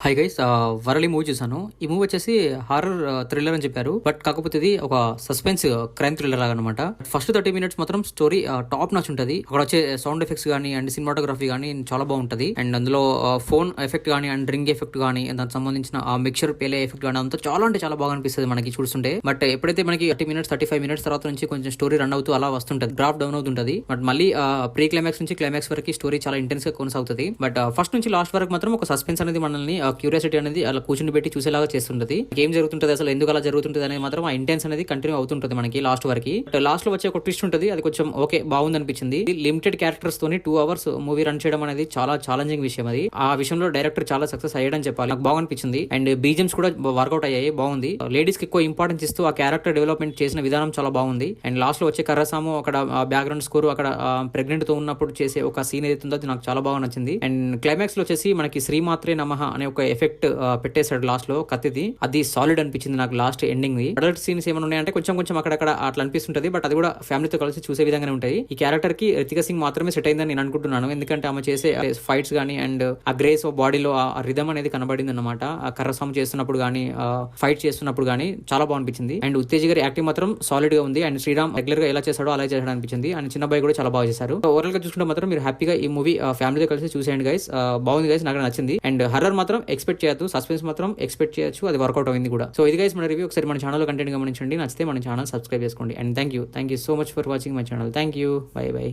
Hi guys వరళి movie చూసాను. ఈ movie వచ్చేసి హారర్ థ్రిల్లర్ అని చెప్పారు. బట్ కాకపోతే ఇది ఒక సస్పెన్స్ క్రైమ్ థ్రిల్లర్ లాగా అనమాట. ఫస్ట్ 30 minutes మాత్రం స్టోరీ టాప్ నాచ్ ఉంటది. అక్కడ వచ్చే సౌండ్ ఎఫెక్ట్స్ కానీ అండ్ సినిమాటోగ్రఫీ కానీ చాలా బాగుంటది. అండ్ అందులో ఫోన్ ఎఫెక్ట్ కానీ అండ్ రింగ్ ఎఫెక్ట్ కానీ దానికి సంబంధించిన ఆ మిక్చర్ పేలే ఎఫెక్ట్ కానీ అంతా చాలా అంటే చాలా బాగా అనిపిస్తుంది మనకి చూస్తుంటే. బట్ ఎప్పుడైతే మనకి 30 minutes 35 minutes తర్వాత నుంచి కొంచెం స్టోరీ రన్ అవుతూ అలా వస్తుంటది, డ్రాప్ డౌన్ అవుతుంటది. బట్ మళ్ళీ ప్రీ క్లైమాక్స్ నుంచి క్లైమాక్స్ వరకు స్టోరీ చాలా ఇంటెన్స్ గా కొనసాగుతుంది. బట్ ఫస్ట్ నుంచి లాస్ట్ వరకు మాత్రం ఒక సస్పెన్స్ అనేది మనల్ని క్యూరియాసిటీ అనేది అలా కూర్చుని పెట్టి చూసేలాగా చేస్తుంటది. ఏం జరుగుతుంటది, అసలు ఎందుకు అలా జరుగుతుంటది అనేది మాత్రం ఆ ఇంటెన్స్ అనేది కంటిన్యూ అవుతుంటది మనకి లాస్ట్ వరకు. లాస్ట్ లో వచ్చే ఒక ట్విస్ట్ ఉంటది, అది కొంచెం ఓకే బాగుంది అనిపించింది. లిమిటెడ్ క్యారెక్టర్స్ తోని 2 hours మూవీ రన్ చేయడం అనేది చాలా ఛాలెంజింగ్ విషయం. అది ఆ విషయంలో డైరెక్టర్ చాలా సక్సెస్ అయ్యాడని చెప్పాలి. నాకు బాగా అనిపించింది. అండ్ బీజిఎమ్స్ కూడా వర్కౌట్ అయ్యాయి, బాగుంది. లేడీస్ కి ఎక్కువ ఇంపార్టెన్స్ ఇస్తూ ఆ క్యారెక్టర్ డెవలప్మెంట్ చేసిన విధానం చాలా బాగుంది. అండ్ లాస్ట్ లో వచ్చే కర్రసాము అక్కడ బ్యాక్గ్రౌండ్ స్కోర్ అక్కడ ప్రెగ్నెంట్ తో ఉన్నప్పుడు చేసే ఒక సీన్ ఏదైతుందో అది నాకు చాలా బాగా నచ్చింది. అండ్ క్లైమాక్స్ లో వచ్చేసి మనకి శ్రీమాత్రే నమః అనే ఒక ఎఫెక్ట్ పెట్టేశాడు లాస్ట్ లో కత్తిది. అది సాలిడ్ అనిపించింది నాకు last ending the. Adult scenes ఏమైనా ఉన్నాయంటే కొంచెం అక్కడక్కడ అట్లా అనిపిస్తుంటది. బట్ అది కూడా ఫ్యామిలీతో కలిసి చూసే విధంగానే ఉంటాయి. ఈ క్యారెక్టర్ కి రితికా సింగ్ మాత్రమే సెట్ అయిందని నేను అనుకుంటున్నాను. ఎందుకంటే ఆమె చేసే ఫైట్స్ గానీ అండ్ ఆ గ్రేస్ బాడీలో ఆ రిథమ్ అనేది కనబడింది అనమాట. ఆ కర్రసాము చేస్తున్నప్పుడు గానీ ఫైట్ చేస్తున్నప్పుడు గానీ చాలా బాగా అనిపించింది. అండ్ ఉత్తేజ్ గారి యాక్టింగ్ మాత్రం సాలిడ్ గా ఉంది. అండ్ శ్రీరామ్ రెగ్యులర్ గా ఎలా చేశాడో అలా చేశాడు అనిపించింది. అండ్ చిన్న బాయ్ కూడా చాలా బాగా చేశారు. ఓవరాల్ గా చూసుకుంటే మాత్రం మీరు హ్యాపీగా ఈ మూవీ ఫ్యామిలీతో కలిసి చూసేయండి గైస్. బాగుంది గైస్, నాకు నచ్చింది. అండ్ హర్రర్ మాత్రం ఎక్స్పెక్ట్ చేయొద్దు, సస్పెన్స్ మాత్రం ఎక్స్పెక్ట్ చేయొచ్చు, అది వర్కౌట్ అయింది కూడా. సో ఇది గైస్ మన రివ్యూ. ఒకసారి మన ఛానల్ కంటెంట్ గమనించండి, నచ్చితే మన ఛానల్ సబ్స్క్రైబ్ చేసుకోండి. And thank you so much for watching my channel. Thank you, by by.